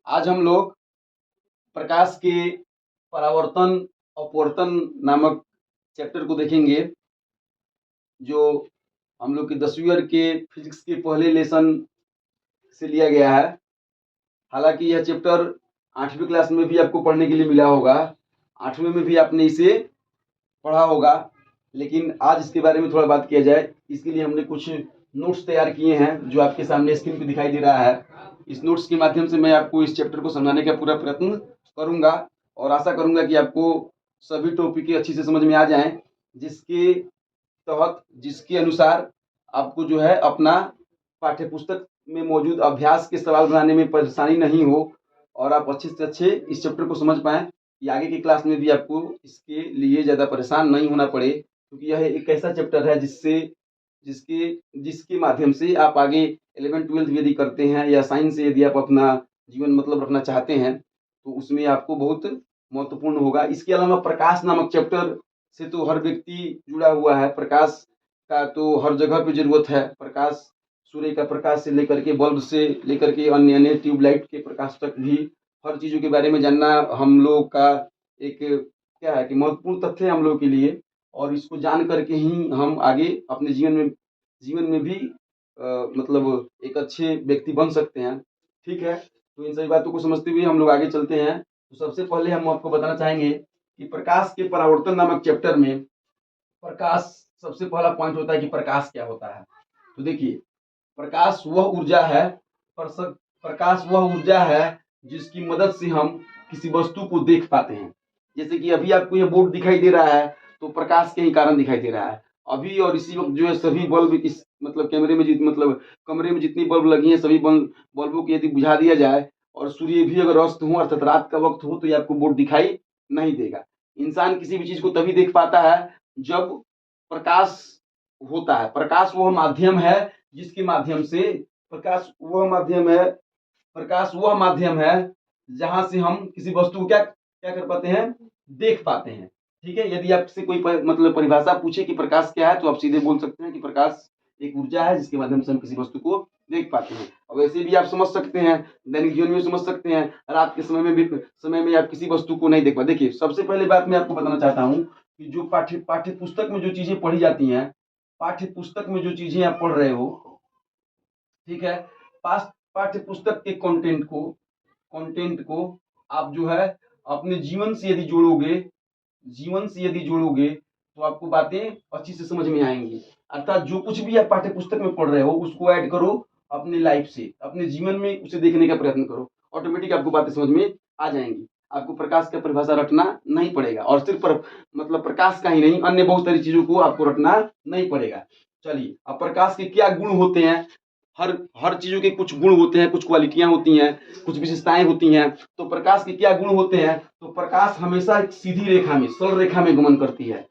आज हम लोग प्रकाश के परावर्तन अपवर्तन नामक चैप्टर को देखेंगे, जो हम लोग के 10वीं वर्ग के फिजिक्स के पहले लेसन से लिया गया है। हालांकि यह चैप्टर 8वीं क्लास में भी आपको पढ़ने के लिए मिला होगा, 8वीं में भी आपने इसे पढ़ा होगा, लेकिन आज इसके बारे में थोड़ा बात किया जाए। इसके लिए हमने कुछ नोट्स तैयार किए हैं जो आपके सामने स्क्रीन पे दिखाई दे रहा है। इस नोट्स के माध्यम से मैं आपको इस चैप्टर को समझाने का पूरा प्रयत्न करूंगा और आशा करूंगा कि आपको सभी टॉपिक अच्छी से समझ में आ जाएं, जिसके तहत जिसके अनुसार आपको जो है अपना पाठ्य पुस्तक में मौजूद अभ्यास के सवाल बनाने में परेशानी नहीं हो और आप अच्छे से अच्छे इस चैप्टर को समझ पाएं कि आगे की क्लास में भी आपको इसके लिए ज़्यादा परेशान नहीं होना पड़े, क्योंकि यह एक ऐसा चैप्टर है जिसके माध्यम से आप आगे 11th-12th यदि करते हैं या साइंस से यदि आप अपना जीवन मतलब रखना चाहते हैं तो उसमें आपको बहुत महत्वपूर्ण होगा। इसके अलावा प्रकाश नामक चैप्टर से तो हर व्यक्ति जुड़ा हुआ है। प्रकाश का तो हर जगह पे जरूरत है। प्रकाश, सूर्य का प्रकाश से लेकर के बल्ब से लेकर के अन्य अन्य ट्यूबलाइट के प्रकाश तक भी हर चीज़ों के बारे में जानना हम लोग का एक क्या है कि महत्वपूर्ण तथ्य है हम लोग के लिए, और इसको जान करके ही हम आगे अपने जीवन में भी मतलब एक अच्छे व्यक्ति बन सकते हैं। ठीक है, तो इन सभी बातों को समझते हुए हम लोग आगे चलते हैं। तो सबसे पहले हम आपको बताना चाहेंगे कि प्रकाश के परावर्तन नामक चैप्टर में प्रकाश, सबसे पहला पॉइंट होता है कि प्रकाश क्या होता है। तो देखिए, प्रकाश वह ऊर्जा है प्रकाश वह ऊर्जा है जिसकी मदद से हम किसी वस्तु को देख पाते हैं। जैसे कि अभी आपको ये बोर्ड दिखाई दे रहा है तो प्रकाश के ही कारण दिखाई दे रहा है। अभी और इसी वक्त जो है सभी बल्ब इस मतलब कमरे में जितनी बल्ब लगी हैं सभी बल्बों को यदि बुझा दिया जाए और सूर्य भी अगर अस्त हो अर्थात रात का वक्त हो तो ये आपको बोर्ड दिखाई नहीं देगा। इंसान किसी भी चीज को तभी देख पाता है जब प्रकाश होता है। प्रकाश वह माध्यम है जिसके माध्यम से प्रकाश वह माध्यम है जहां से हम किसी वस्तु को क्या क्या कर पाते हैं, देख पाते हैं। ठीक है, यदि आपसे कोई मतलब परिभाषा पूछे कि प्रकाश क्या है तो आप सीधे बोल सकते हैं कि प्रकाश एक ऊर्जा है जिसके माध्यम से हम किसी वस्तु को देख पाते हैं। और वैसे भी आप समझ सकते हैं, दैनिक जीवन में समझ सकते हैं, रात के समय में आप किसी वस्तु को नहीं देख पाते। देखिए, सबसे पहले बात मैं आपको बताना चाहता हूँ कि जो पाठ्य पुस्तक में जो चीजें पढ़ी जाती हैं, पाठ्य पुस्तक में जो चीजें आप पढ़ रहे हो, ठीक है, पाठ्य पुस्तक के कंटेंट को आप जो है अपने जीवन से यदि जोड़ोगे तो आपको बातें अच्छी से समझ में आएंगी। अर्थात जो कुछ भी आप पाठ्य पुस्तक में पढ़ रहे हो उसको ऐड करो अपने लाइफ से, अपने जीवन में उसे देखने का प्रयत्न करो, ऑटोमेटिक आपको बातें समझ में आ जाएंगी। आपको प्रकाश का परिभाषा रटना नहीं पड़ेगा, और सिर्फ मतलब प्रकाश का ही नहीं, अन्य बहुत सारी चीजों को आपको रटना नहीं पड़ेगा। चलिए, अब प्रकाश के क्या गुण होते हैं। हर चीजों के कुछ गुण होते हैं, कुछ क्वालिटियां होती हैं, कुछ विशेषताएं होती हैं। तो प्रकाश के क्या गुण होते हैं, तो प्रकाश हमेशा एक सीधी रेखा में, सरल रेखा में गमन करती है,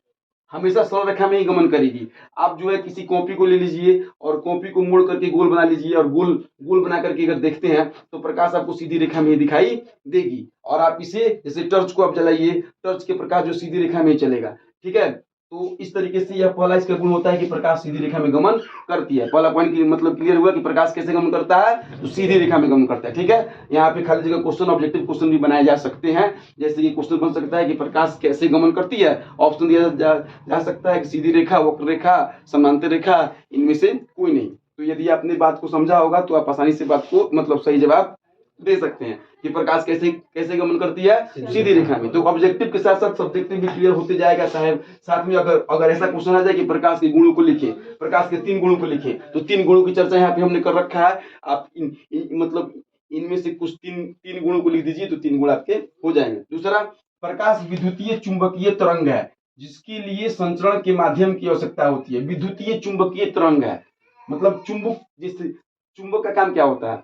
हमेशा सरल रेखा में ही गमन करेगी। आप जो है किसी कॉपी को ले लीजिए और कॉपी को मोड़ करके गोल बना लीजिए और गोल गोल बना करके अगर देखते हैं तो प्रकाश आपको सीधी रेखा में ही दिखाई देगी। और आप इसे, जैसे टर्च को आप जलाइए, टर्च के प्रकाश जो सीधी रेखा में ही चलेगा। ठीक है, तो इस तरीके से यह पहला इसका गुण होता है कि प्रकाश सीधी रेखा में गमन करती है। पहला पॉइंट की मतलब क्लियर हुआ कि प्रकाश कैसे गमन करता है, तो सीधी रेखा में गमन करता है। ठीक है, यहाँ पे खाली जगह क्वेश्चन, ऑब्जेक्टिव क्वेश्चन भी बनाए जा सकते हैं। जैसे कि क्वेश्चन बन सकता है कि प्रकाश कैसे गमन करती है, ऑप्शन दिया जा सकता है कि सीधी रेखा, वक्र रेखा, समांतर रेखा, इनमें से कोई नहीं। तो यदि आपने बात को समझा होगा तो आप आसानी से बात को मतलब सही जवाब दे सकते हैं कि प्रकाश कैसे कैसे गमन करती है, सीधी रेखा में। तो ऑब्जेक्टिव के साथ साथ सब्जेक्टिव भी क्लियर होते जाएगा साहब। साथ में अगर ऐसा क्वेश्चन आ जाए कि प्रकाश के गुणों को लिखें, प्रकाश के 3 गुणों को लिखें, तो 3 गुणों की चर्चा यहाँ पे हमने कर रखा है। आप मतलब इनमें से कुछ तीन गुणों को लिख दीजिए तो 3 गुण आपके हो जाएंगे। दूसरा, प्रकाश विद्युतीय चुंबकीय तरंग है जिसके लिए संचरण के माध्यम की आवश्यकता होती है। विद्युतीय चुंबकीय तरंग है मतलब चुंबक का काम क्या होता है,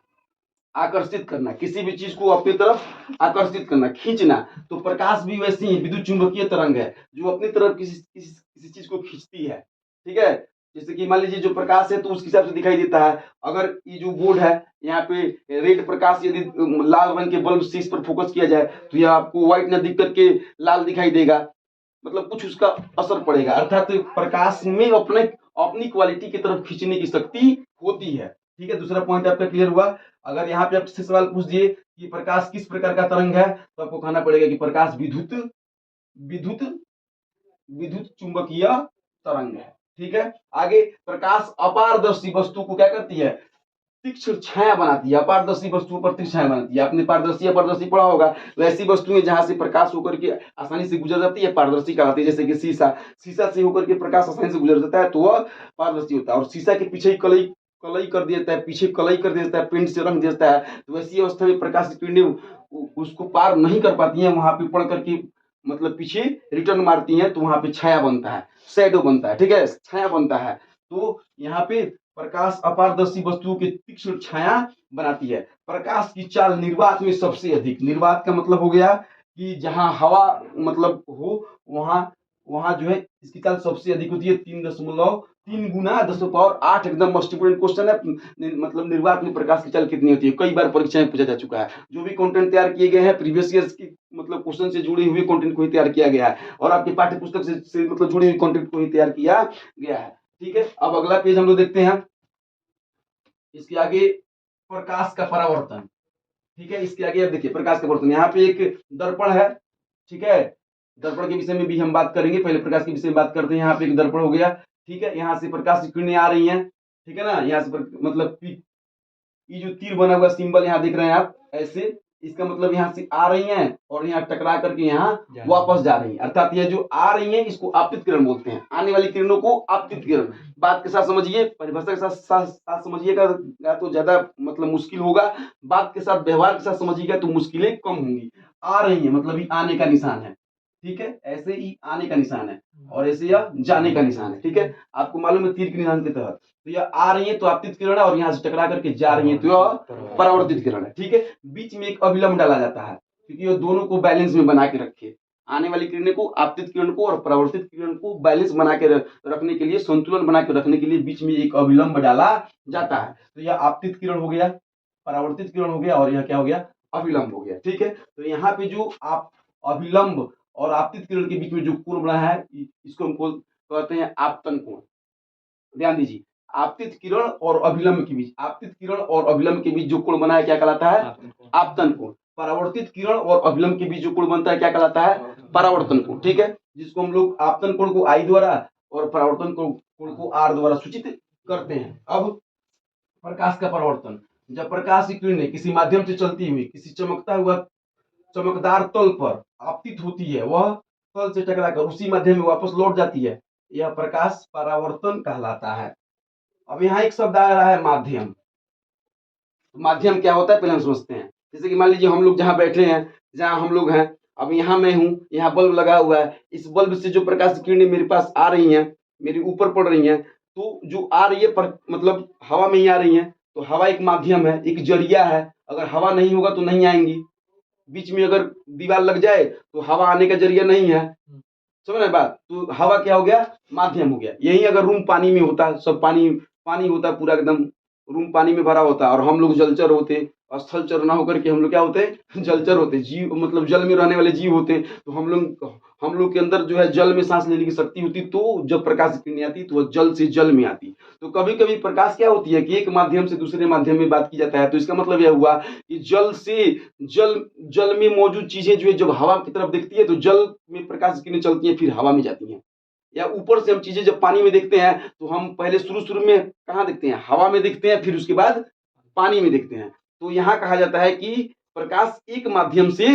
आकर्षित करना, किसी भी चीज को अपनी तरफ आकर्षित करना, खींचना। तो प्रकाश भी वैसे ही विद्युत चुंबकीय तरंग है जो अपनी तरफ किसी चीज को खींचती है। ठीक है, जैसे कि मान लीजिए जो प्रकाश है तो उसके हिसाब से दिखाई देता है। अगर ये जो बोर्ड है यहाँ पे रेड प्रकाश यदि लाल रंग के बल्ब से इस पर फोकस किया जाए तो यह आपको व्हाइट न दिख करके लाल दिखाई देगा, मतलब कुछ उसका असर पड़ेगा। अर्थात प्रकाश में अपनी क्वालिटी की तरफ खींचने की शक्ति होती है। ठीक है, दूसरा पॉइंट आपका क्लियर हुआ। अगर यहाँ पे आपसे सवाल पूछ दिए कि प्रकाश किस प्रकार का तरंग है, तो आपको कहना पड़ेगा कि प्रकाश विद्युत विद्युत विद्युत चुंबकीय तरंग है। ठीक है, आगे प्रकाश अपारदर्शी वस्तु को क्या करती है, तीक्ष्ण छाया बनाती है। अपारदर्शी वस्तुओं पर तीक्ष्ण छाया बनाती है। आपने पारदर्शी अपारदर्शी पढ़ा होगा, वैसी वस्तुएं जहां से प्रकाश होकर के आसानी से गुजर जाती है पारदर्शी कहलाती है। जैसे कि शीशा, शीशा से होकर के प्रकाश आसानी से गुजर जाता है तो वह पारदर्शी होता है। और शीशा के पीछे ही कलई कलई कर देता है, पीछे कलई कर देता है, पेंट से रंग देता है, तो वैसी अवस्था में प्रकाश की किरणें उसको पार नहीं कर पाती हैं, वहां पे पड़ करके मतलब पीछे रिटर्न मारती हैं, तो वहां पे छाया बनता है, शैडो बनता है। ठीक है, छाया बनता है। तो यहाँ पे प्रकाश अपारदर्शी वस्तुओं की तीक्ष्ण छाया बनाती है। प्रकाश की चाल निर्वात में सबसे अधिक, निर्वात का मतलब हो गया कि जहां हवा मतलब हो वहां वहां जो है इसकी चाल सबसे अधिक होती है। 3.3 गुना 10⁸ एकदम मोस्ट इंपोर्टेंट क्वेश्चन है। मतलब निर्वात में प्रकाश की चाल कितनी होती है, कई बार परीक्षा में पूछा जा चुका है। जो भी कंटेंट तैयार किए गए हैं प्रीवियस ईयर्स की मतलब क्वेश्चन से जुड़े हुए कंटेंट को ही तैयार किया गया है, और आपके पाठ्य पुस्तक से मतलब जुड़े हुए कंटेंट को ही तैयार किया गया है। ठीक है, अब अगला पेज हम लोग देखते हैं। इसके आगे प्रकाश का परावर्तन। ठीक है, इसके आगे अब देखिए प्रकाश का परावर्तन। यहाँ पे एक दर्पण है। ठीक है, दर्पण के विषय में भी हम बात करेंगे, पहले प्रकाश के विषय में बात करते हैं। यहाँ पे एक दर्पण हो गया। ठीक है, यहाँ से प्रकाश की किरणें आ रही हैं। ठीक है ना, यहाँ से मतलब ये जो तीर बना हुआ सिंबल यहाँ देख रहे हैं आप, ऐसे इसका मतलब यहाँ से आ रही हैं और यहाँ टकरा करके यहाँ वापस जा रही हैं। अर्थात ये जो आ रही हैं इसको आपतित किरण बोलते हैं। आने वाली किरणों को आपतित किरण। बात के साथ समझिए, परिभाषा के साथ समझिएगा तो ज्यादा मतलब मुश्किल होगा, बात के साथ व्यवहार के साथ समझिएगा तो मुश्किलें कम होंगी। आ रही है मतलब ये आने का निशान है। ठीक है, ऐसे ही आने का निशान है और ऐसे यह जाने का निशान है। ठीक है, आपको मालूम है तीर के निशान के तहत तो यह आ रही है तो आपतित किरण है, और यहाँ से टकरा करके जा रही है तो यह परावर्तित किरण है। ठीक है, बीच में एक अभिलंब डाला जाता है क्योंकि ये दोनों को बैलेंस में बना के रखे। आने वाली किरणें को, आपतित किरण को और परावर्तित किरण को बैलेंस बना के रखने के लिए, संतुलन बना के रखने के लिए बीच में एक अभिलंब डाला जाता है। तो यह आपतित किरण हो गया, परावर्तित किरण हो गया, और यह क्या हो गया, अभिलंब हो गया। ठीक है, तो यहाँ पे जो आप अभिलंब और आपतित किरण के बीच में जो कोण बना है इसको हम कहते हैं आपतन कोण। ध्यान दीजिए, आपतित किरण और अभिलंब के बीच, आपतित किरण और अभिलंब के बीच जो कोण बना है क्या कहलाता है, आपतन कोण। परावर्तित किरण और अभिलंब के बीच जो कोण बनता है क्या कहलाता है, परावर्तन कोण। ठीक है, जिसको हम लोग आपतन कोण को आई द्वारा और परावर्तन कोण को आर द्वारा सूचित करते हैं। अब प्रकाश का परावर्तन, जब प्रकाश की किरणें किसी माध्यम से चलती हुई किसी चमकता हुआ चमकदार तल पर आपतित होती है, वह तल से टकराकर उसी माध्यम में वापस लौट जाती है, यह प्रकाश परावर्तन कहलाता है। अब यहाँ एक शब्द आ रहा है माध्यम। माध्यम क्या होता है पहले हम समझते हैं। जैसे कि मान लीजिए हम लोग जहाँ बैठे हैं, जहाँ हम लोग हैं, अब यहाँ मैं हूँ, यहाँ बल्ब लगा हुआ है, इस बल्ब से जो प्रकाश की किरणें मेरे पास आ रही हैं, मेरे ऊपर पड़ रही हैं, तो जो आ रही है मतलब हवा में ही आ रही है, तो हवा एक माध्यम है, एक जरिया है। अगर हवा नहीं होगा तो नहीं आएंगी। बीच में अगर दीवार लग जाए तो हवा आने का जरिया नहीं है, समझ रहे बात। तो हवा क्या हो गया, माध्यम हो गया। यही अगर रूम पानी में होता, सब पानी पानी होता, पूरा एकदम रूम पानी में भरा होता और हम लोग जलचर होते, स्थलचर ना होकर के हम लोग क्या होते, जलचर होते, जीव मतलब जल में रहने वाले जीव होते, तो हम लोग के अंदर जो है जल में सांस लेने की शक्ति होती, तो जब प्रकाश की किरणें आती तो वह जल से जल में आती। तो कभी कभी प्रकाश क्या होती है कि एक माध्यम से दूसरे माध्यम में बात की जाता है, तो इसका मतलब यह हुआ कि जल से जल में मौजूद चीजें जो है जब हवा की तरफ देखती है तो जल में प्रकाश की किरणें चलती है, फिर हवा में जाती हैं। या ऊपर से हम चीजें जब पानी में देखते हैं तो हम पहले शुरू में कहाँ देखते हैं, हवा में देखते हैं, फिर उसके बाद पानी में देखते हैं। तो यहाँ कहा जाता है कि प्रकाश एक माध्यम से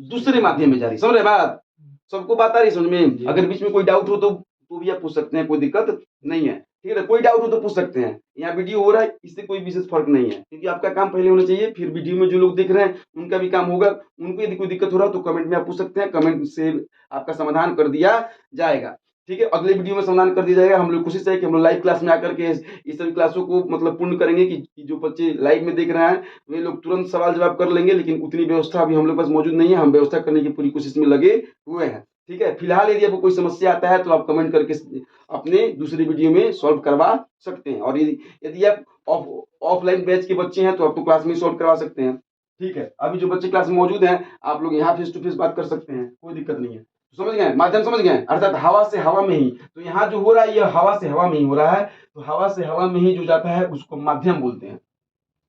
दूसरे माध्यम में जा रही। समझ रहे बात, सबको बात आ रही समझ में। अगर बीच में कोई डाउट हो तो भी आप पूछ सकते हैं, कोई दिक्कत नहीं है। ठीक है, कोई डाउट हो तो पूछ सकते हैं। यहाँ वीडियो हो रहा है, इससे कोई विशेष फर्क नहीं है, क्योंकि आपका काम पहले होना चाहिए, फिर वीडियो में जो लोग देख रहे हैं उनका भी काम होगा। उनको यदि कोई दिक्कत हो रहा है तो कमेंट में आप पूछ सकते हैं, कमेंट से आपका समाधान कर दिया जाएगा। ठीक है, अगले वीडियो में समाधान कर दिया जाएगा। हम लोग कोशिश है कि हम लोग लाइव क्लास में आकर के इस सभी क्लासों को मतलब पूर्ण करेंगे कि जो बच्चे लाइव में देख रहे हैं वे लोग तुरंत सवाल जवाब कर लेंगे, लेकिन उतनी व्यवस्था अभी हम लोग पास मौजूद नहीं है। हम व्यवस्था करने की पूरी कोशिश में लगे हुए हैं। ठीक है, फिलहाल यदि आपको कोई समस्या आता है तो आप कमेंट करके अपने दूसरी वीडियो में सॉल्व करवा सकते हैं, और यदि आप ऑफलाइन बैच के बच्चे हैं तो आप तो क्लास में सॉल्व करवा सकते हैं। ठीक है, अभी जो बच्चे क्लास में मौजूद हैं आप लोग यहाँ फेस टू फेस बात कर सकते हैं, कोई दिक्कत नहीं है। समझ गए, माध्यम समझ गए, अर्थात हवा से हवा में ही। तो यहाँ जो हो रहा है यह हवा से हवा में ही हो रहा है, तो हवा से हवा में ही जो जाता है उसको माध्यम बोलते हैं।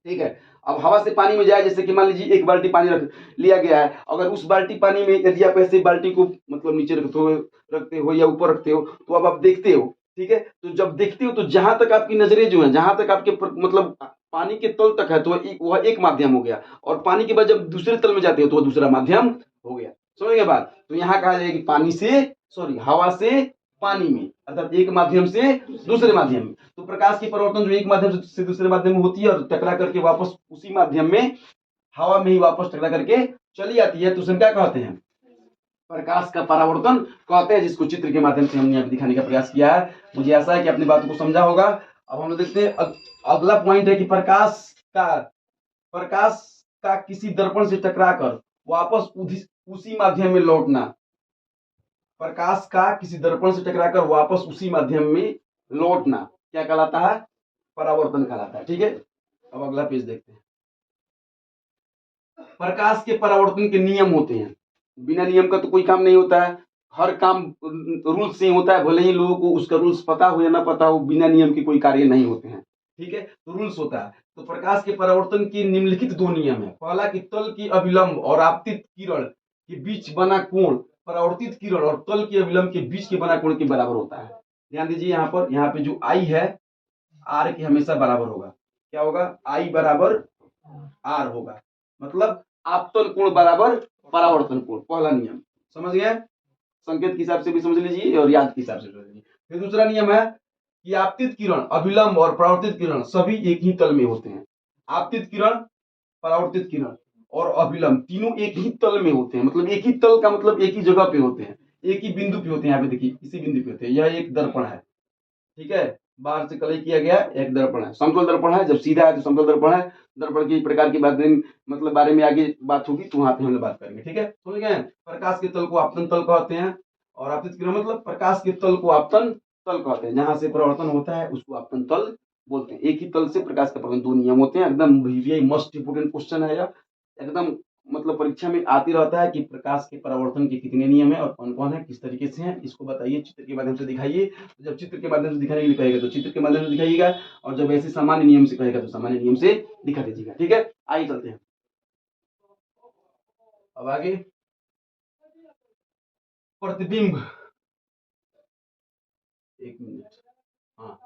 ठीक है। अब हवा से पानी में जाए, जैसे कि मान लीजिए एक बाल्टी पानी रख लिया गया है, अगर उस बाल्टी पानी में यदि आप ऐसे बाल्टी को मतलब नीचे रखते हो या ऊपर रखते हो, तो अब आप देखते हो, ठीक है। तो जब देखते हो तो जहां तक आपकी नजरें जो है, जहां तक आपके मतलब पानी के तल तक है, तो वह एक माध्यम हो गया, और पानी के बाद जब दूसरे तल में जाते हो तो वह दूसरा माध्यम हो गया। समझ बात। तो यहाँ कहा जाएगा कि पानी से, सॉरी, हवा से पानी में, अर्थात एक माध्यम से दूसरे माध्यम में। तो प्रकाश की परिवर्तन जो एक माध्यम से दूसरे माध्यम में होती है और टकरा करके वापस उसी माध्यम में, हवा में ही वापस टकरा करके चली आती है, तो उसे क्या कहते हैं? प्रकाश का परावर्तन कहते हैं, जिसको चित्र के माध्यम से हमने यहाँ दिखाने का प्रयास किया है। मुझे आशा है कि अपनी बातों को समझा होगा। अब हम लोग देखते हैं अगला पॉइंट है कि प्रकाश का किसी दर्पण से टकराकर वापस उसी माध्यम में लौटना, प्रकाश का किसी दर्पण से टकराकर वापस उसी माध्यम में लौटना क्या कहलाता है? परावर्तन कहलाता है। ठीक है। अब अगला पेज देखते हैं। प्रकाश के परावर्तन के नियम होते हैं, बिना नियम का तो कोई काम नहीं होता है। हर काम रूल्स से होता है, भले ही लोगों को उसका रूल्स पता हो या ना पता हो, बिना नियम के कोई कार्य नहीं होते हैं। ठीक है। तो रूल्स होता है। तो प्रकाश के परावर्तन के निम्नलिखित दो नियम है। पहला कि तल की अभिलंब और आपतित किरण के बीच बना कोण परावर्तित किरण और तल की अभिलंब के बीच के बना कोण के बराबर होता है। ध्यान दीजिए, यहाँ पे जो आई है, आर के हमेशा बराबर होगा। क्या होगा? आई बराबर आर होगा, मतलब आपतन कोण बराबर परावर्तन कोण, पहला नियम। समझ गए? संकेत के हिसाब से भी समझ लीजिए और याद के हिसाब से समझ लीजिए। फिर दूसरा नियम है कि आपतित किरण, अभिलंब और परावर्तित किरण सभी एक ही तल में होते हैं। आपतित किरण, परावर्तित किरण और अभिलंब तीनों एक ही तल में होते हैं, मतलब एक ही तल का मतलब एक ही जगह पे होते हैं, एक ही बिंदु पे होते हैं। यहाँ पे देखिए, इसी बिंदु पे होते हैं। यह एक दर्पण है, ठीक है, बाहर से कलई किया गया एक दर्पण है, समतल दर्पण है। जब सीधा है तो समतल दर्पण है। दर्पण के प्रकार की बात मतलब बारे में आगे बात होगी, तो वहां पे हम लोग बात करेंगे। ठीक है, समझ गए? प्रकाश के तल को आपतन तल कहते हैं, और आपतित किरण मतलब प्रकाश के तल को आपतन तल कहते हैं। जहां से परावर्तन होता है उसको आपतन तल बोलते हैं। एक ही तल से प्रकाश का परावर्तन, दो नियम होते हैं। एकदम मस्ट इंपोर्टेंट क्वेश्चन है यह, एकदम मतलब परीक्षा में आती रहता है कि प्रकाश के परावर्तन के कितने नियम है और कौन कौन है, किस तरीके से हैं, इसको बताइए, चित्र के माध्यम से दिखाइए। जब चित्र के माध्यम से दिखाने के लिए कहेगा तो चित्र के माध्यम से दिखाइएगा, और जब ऐसे सामान्य नियम से कहेगा तो सामान्य नियम से दिखा दीजिएगा। ठीक है, आइए चलते हैं अब आगे। प्रतिबिंब, एक मिनट, हाँ,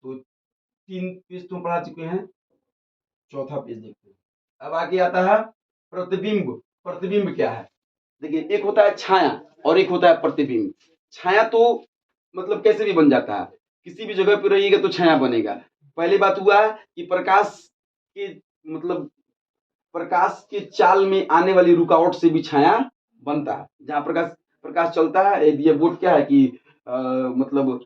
तो 3 पेज तो पढ़ा चुके हैं, चौथा पेज देखते हैं। अब आगे आता है प्रतिबिंब। प्रतिबिंब क्या है? देखिए, एक होता है छाया और एक होता है प्रतिबिंब। छाया तो मतलब कैसे भी बन जाता है, किसी भी जगह पे रहिएगा तो छाया बनेगा। पहली बात हुआ है कि प्रकाश के मतलब प्रकाश के चाल में आने वाली रुकावट से भी छाया बनता है। जहां प्रकाश प्रकाश चलता है, यदि ये बोर्ड क्या है कि मतलब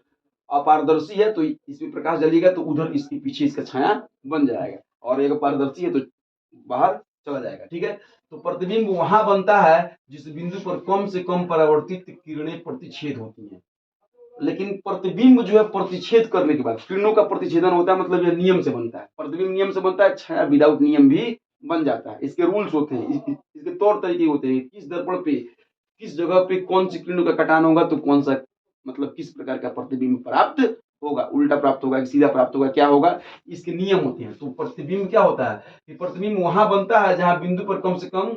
अपारदर्शी है तो इसमें प्रकाश जलेगा तो उधर इसके पीछे इसका छाया बन जाएगा, और एक पारदर्शी है तो बाहर चला जाएगा। ठीक है। तो प्रतिबिंब वहां बनता है जिस बिंदु पर कम से कम परावर्तित किरणें प्रतिच्छेद होती हैं। लेकिन प्रतिबिंब जो है प्रतिच्छेद करने के बाद किरणों का प्रतिच्छेदन होता है, मतलब यह नियम से बनता है। प्रतिबिंब नियम से बनता है, छाया विदाउट नियम भी बन जाता है। इसके रूल्स होते हैं, इसके तौर तरीके होते हैं, किस दर्पण पे किस जगह पे कौन सी किरणों का कटान होगा तो कौन सा मतलब किस प्रकार का प्रतिबिंब प्राप्त होगा, उल्टा प्राप्त होगा कि सीधा प्राप्त होगा, क्या होगा, इसके नियम होते हैं। तो प्रतिबिंब क्या होता है कि प्रतिबिंब वहां बनता है जहां बिंदु पर कम से कम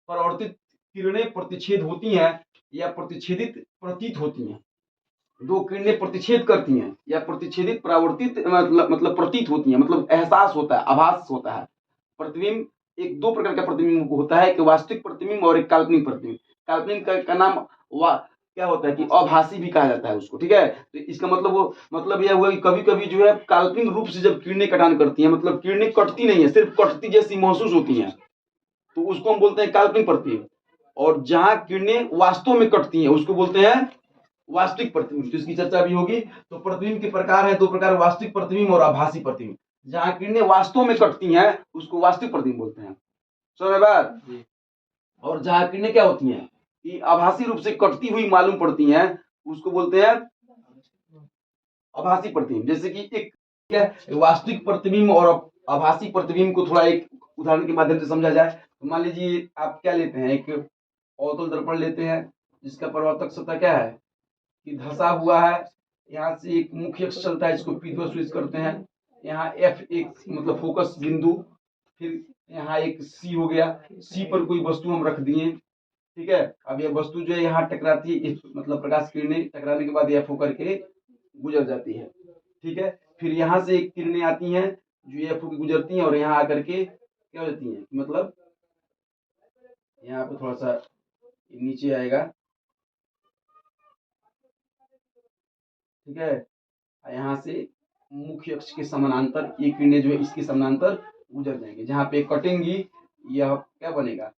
परावर्तित किरणें प्रतिच्छेद होती हैं या प्रतिच्छेदित प्रतीत होती हैं। दो किरणें प्रतिच्छेद करती हैं या प्रतिच्छेदित परावर्तित मतलब प्रतीत होती हैं, मतलब एहसास होता है, आभास होता है। प्रतिबिंब एक दो प्रकार का प्रतिबिंब होता है, एक वास्तविक प्रतिबिंब और एक काल्पनिक प्रतिबिंब। काल्पनिक का नाम क्या होता है कि आभासी भी कहा जाता है उसको। ठीक है। तो इसका मतलब यह हुआ कि कभी कभी जो है काल्पनिक रूप से जब किरणें कटान करती हैं, मतलब किरणें कटती नहीं है, सिर्फ कटती जैसी महसूस होती हैं, तो उसको हम बोलते हैं काल्पनिक प्रतिबिंब। और जहां किरणें वास्तव में कटती हैं उसको बोलते हैं वास्तविक प्रतिबिंब। तो इसकी चर्चा भी होगी। तो प्रतिबिंब के प्रकार है दो प्रकार, वास्तविक प्रतिबिंब और आभासी प्रतिबिंब। जहां किरणें वास्तव में कटती हैं उसको वास्तविक प्रतिबिंब बोलते हैं। समझ बात? और जहां किरणें क्या होती हैं कि आभासी रूप से कटती हुई मालूम पड़ती हैं, उसको बोलते हैं आभासी प्रतिबिंब। जैसे कि एक क्या वास्तविक प्रतिबिंब और आभासी प्रतिबिंब को थोड़ा एक उदाहरण के माध्यम से समझा जाए तो मान लीजिए आप क्या लेते हैं, एक अवतल दर्पण लेते हैं जिसका परावर्तक सतह क्या है कि धंसा हुआ है। यहाँ से एक मुख्य अक्ष चलता है, इसको P2 स्विच करते हैं। यहाँ एफ एक मतलब फोकस बिंदु, फिर यहाँ एक सी हो गया, सी पर कोई वस्तु हम रख दिए, ठीक है। अब ये वस्तु जो है यहाँ टकराती है, मतलब प्रकाश किरणें टकराने के बाद एफ होकर के गुजर जाती है, ठीक है। फिर यहाँ से किरणें आती हैं जो एफ की गुजरती हैं और यहाँ आकर के क्या हो जाती हैं, मतलब यहाँ पे थोड़ा सा नीचे आएगा, ठीक है। यहाँ से मुख्य अक्ष के समानांतर ये किरणें जो है इसके समानांतर गुजर जाएंगे, जहाँ पे कटेंगी यह क्या बनेगा,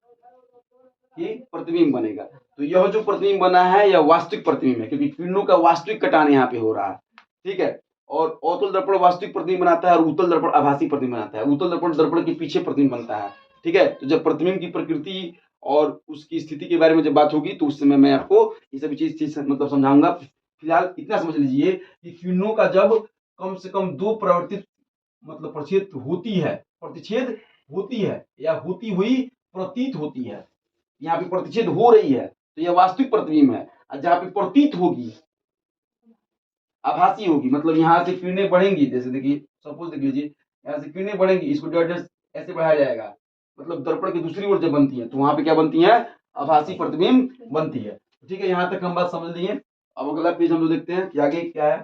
ये प्रतिबिंब बनेगा। तो यह जो प्रतिबिंब बना है यह वास्तविक प्रतिबिंब है, क्योंकि किरणों का वास्तविक कटान यहाँ पे हो रहा है, ठीक है। और अवतल दर्पण वास्तविक प्रतिबिंब बनाता है और उत्तल दर्पण आभासी प्रतिबिंब बनाता है। उत्तल दर्पण दर्पण के पीछे प्रतिबिंब बनता है, ठीक है। तो जब प्रतिबिंब की प्रकृति और उसकी स्थिति के बारे में जब बात होगी तो उस समय मैं आपको ये सभी चीज मतलब समझाऊंगा। फिलहाल इतना समझ लीजिए कि किरणों का जब कम से कम दो परिवर्तित मतलब प्रतिच्छेद होती है या होती हुई प्रतीत होती है, यहाँ पे प्रतिच्छेद हो रही है तो यह वास्तविक प्रतिबिंब है, और जहाँ पे प्रतीत होगी आभासी होगी, मतलब यहाँ से किरणें बढ़ेंगी, जैसे देखिए सपोज देख लीजिए यहाँ से किरणें बढ़ेंगी, इसको डिवाइडर ऐसे बढ़ाया जाएगा, मतलब दर्पण की दूसरी ओर जब बनती है तो वहां पे क्या बनती है, आभासी प्रतिबिंब बनती है, ठीक है। यहाँ तक हम बात समझ लिए। अब अगला पेज हम लोग देखते हैं कि आगे क्या है।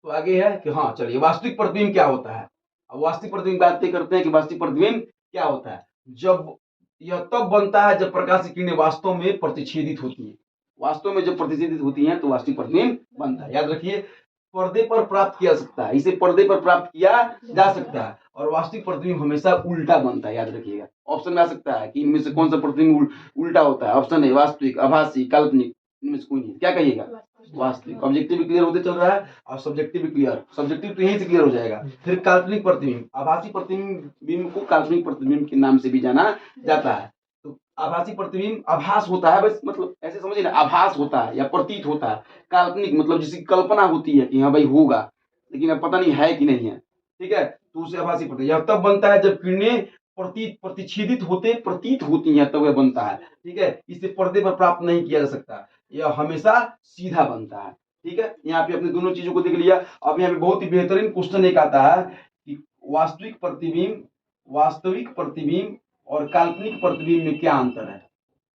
तो आगे है कि हाँ चलिए वास्तविक प्रतिबिंब क्या होता है। अब वास्तविक प्रतिबिंब बात करते हैं कि वास्तविक प्रतिबिंब क्या होता है। जब यह तब बनता है जब प्रकाश की किरणें वास्तव में प्रतिच्छेदित होती हैं, वास्तव में जब प्रतिच्छेदित होती हैं तो वास्तविक प्रतिबिंब बनता है। याद रखिए पर्दे पर प्राप्त किया सकता है, इसे पर्दे पर प्राप्त किया जा सकता है, और वास्तविक प्रतिबिंब हमेशा उल्टा बनता है। याद रखिएगा ऑप्शन में आ सकता है कि इनमें से कौन सा प्रतिबिंब उल्टा होता है। ऑप्शन है वास्तविक, आभासी, काल्पनिक, इनमें से कोई नहीं। क्या कहिएगा, वास्तविक। ऑब्जेक्टिव क्लियर होते चल रहा है और सब्जेक्टिव क्लियर, सब्जेक्टिव तो यहीं से क्लियर हो जाएगा। फिर काल्पनिक प्रतिबिंब, आभासी प्रतिबिंब को काल्पनिक प्रतिबिंब के नाम से भी जाना जाता है। तो आभासी प्रतिबिंब आभास होता है, बस मतलब ऐसे समझिए ना, आभास होता है या प्रतीत होता है। काल्पनिक मतलब जिसकी कल्पना होती है कि हाँ भाई होगा, लेकिन अब पता नहीं है कि नहीं है, ठीक है, तो उसे आभासी प्रतिबिंब। यह तब बनता है जब किरणें प्रतिच्छेदित होते प्रतीत होती हैं, तब यह बनता है, ठीक है। इसे पर्दे पर प्राप्त नहीं किया जा सकता, यह हमेशा सीधा बनता है, ठीक है। यहाँ पे अपने दोनों चीजों को देख लिया। अब यहाँ पे बहुत ही बेहतरीन क्वेश्चन एक आता है कि वास्तविक प्रतिबिंब और काल्पनिक प्रतिबिंब में क्या अंतर है।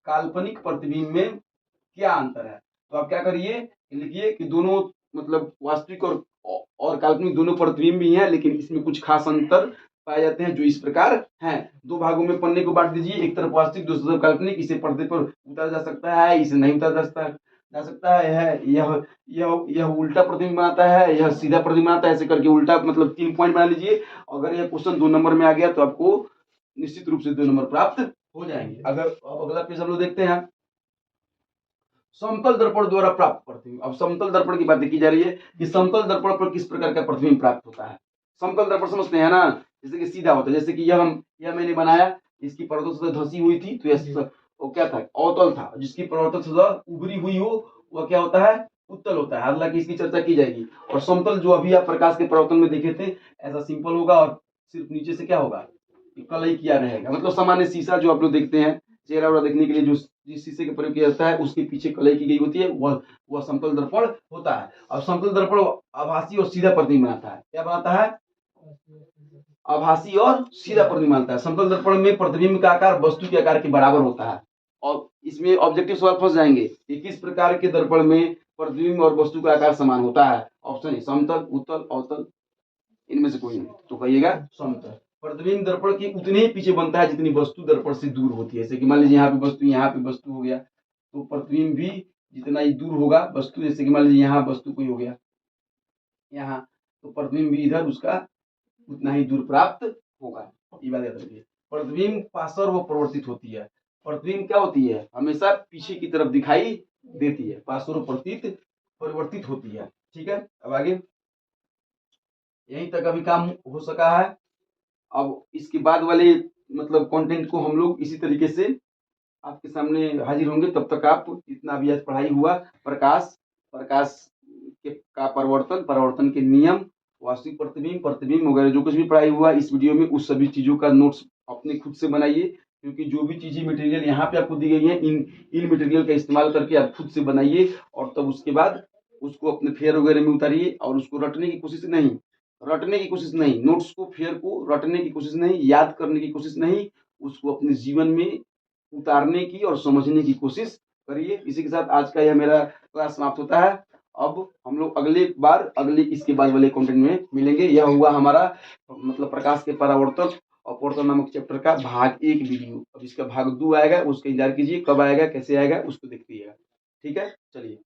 काल्पनिक प्रतिबिंब में क्या अंतर है, तो आप क्या करिए, लिखिए कि दोनों मतलब वास्तविक और काल्पनिक दोनों प्रतिबिंब भी हैं, लेकिन इसमें कुछ खास अंतर पाए जाते हैं जो इस प्रकार हैं। दो भागों में पन्ने को बांट दीजिए, एक तरफ वास्तविक दूसरी तरफ काल्पनिक। इसे पर्दे पर उतारा जा सकता है, इसे नहीं उतारा जा सकता है। यह उल्टा प्रतिबिंब बनाता है, यह सीधा प्रतिबिंब बनाता है। ऐसे करके उल्टा मतलब 3 पॉइंट बना लीजिए। अगर यह क्वेश्चन 2 नंबर में आ गया तो आपको निश्चित रूप से 2 नंबर प्राप्त हो जाएंगे। अगर अब अगला पेज हम लोग देखते हैं, समतल दर्पण द्वारा प्राप्त प्रतिबिंब। अब समतल दर्पण की बात की जा रही है कि समतल दर्पण पर किस प्रकार का प्रतिबिंब प्राप्त होता है। समतल दर्पण समझते हैं ना, जैसे कि सीधा होता है, जैसे कि यह मैंने बनाया, इसकी परतों से धंसी हुई थी तो यह वो क्या था, अवतल था। जिसकी परतों से उभरी हुई हो वह क्या होता है, उत्तल होता है। हालांकि इसकी चर्चा की जाएगी। और समतल जो अभी आप प्रकाश के परावर्तन में देखे थे, ऐसा सिंपल होगा और सिर्फ नीचे से क्या होगा, कलई किया रहेगा। मतलब सामान्य शीशा जो आप लोग देखते हैं चेहरा वगैरह देखने के लिए जो जिस शीशे का प्रयोग किया जाता है उसके पीछे कलई की गई होती है, वह समतल दर्पण होता है। अब समतल दर्पण आभासी और सीधा प्रतिबिंब बनाता है। क्या बनाता है, आभासी और सीधा प्रतिबिंब बनाता है। समतल दर्पण में प्रतिबिंब का आकार वस्तु के आकार के बराबर होता है। और इसमें ऑब्जेक्टिव सवाल फंस जाएंगे कि किस प्रकार के दर्पण में प्रतिबिंब और वस्तु का आकार समान होता है। ऑप्शन है समतल, उत्तल, अवतल, इनमें से कोई नहीं। तो कहिएगा समतल। प्रतिबिंब दर्पण की उतने ही पीछे बनता है जितनी वस्तु दर्पण से दूर होती है। जैसे कि मान लीजिए यहाँ पे वस्तु हो गया, तो प्रतिबिंब भी जितना ही दूर होगा वस्तु, जैसे कि मान लीजिए यहाँ वस्तु कोई हो गया यहाँ, तो प्रतिबिंब भी इधर उसका उतना ही दूर प्राप्त होगा। ये बात याद रखिए। प्रतिबिंब पार्श्व व परिवर्तित होती है। प्रतिबिंब क्या होती है, हमेशा पीछे की तरफ दिखाई देती है, पार्श्व परिवर्तित होती है, ठीक है। अब आगे यहीं तक अभी काम हो सका है। अब इसके बाद वाले मतलब कंटेंट को हम लोग इसी तरीके से आपके सामने हाजिर होंगे। तब तक आप इतना भी आज पढ़ाई हुआ, प्रकाश का परिवर्तन के नियम, वास्तविक प्रतिबिंब वगैरह जो कुछ भी पढ़ाई हुआ इस वीडियो में, उस सभी चीजों का नोट्स अपने खुद से बनाइए। क्योंकि जो भी चीजें मटेरियल यहाँ पे आपको दी गई है, इन मटेरियल का इस्तेमाल करके आप खुद से बनाइए और तब उसके बाद उसको अपने फेयर वगैरह में उतारिए और उसको रटने की कोशिश नहीं, रटने की कोशिश नहीं, नोट्स को फेयर को रटने की कोशिश नहीं, याद करने की कोशिश नहीं, उसको अपने जीवन में उतारने की और समझने की कोशिश करिए। इसी के साथ आज का यह मेरा क्लास समाप्त होता है। अब हम लोग अगले बार अगले इसके बाद वाले कंटेंट में मिलेंगे। यह हुआ हमारा मतलब प्रकाश के परावर्तन अपवर्तन नामक चैप्टर का भाग 1 वीडियो। अब इसका भाग 2 आएगा, उसका इंतजार कीजिए, कब आएगा कैसे आएगा उसको देखते रहिएगा। ठीक है, चलिए।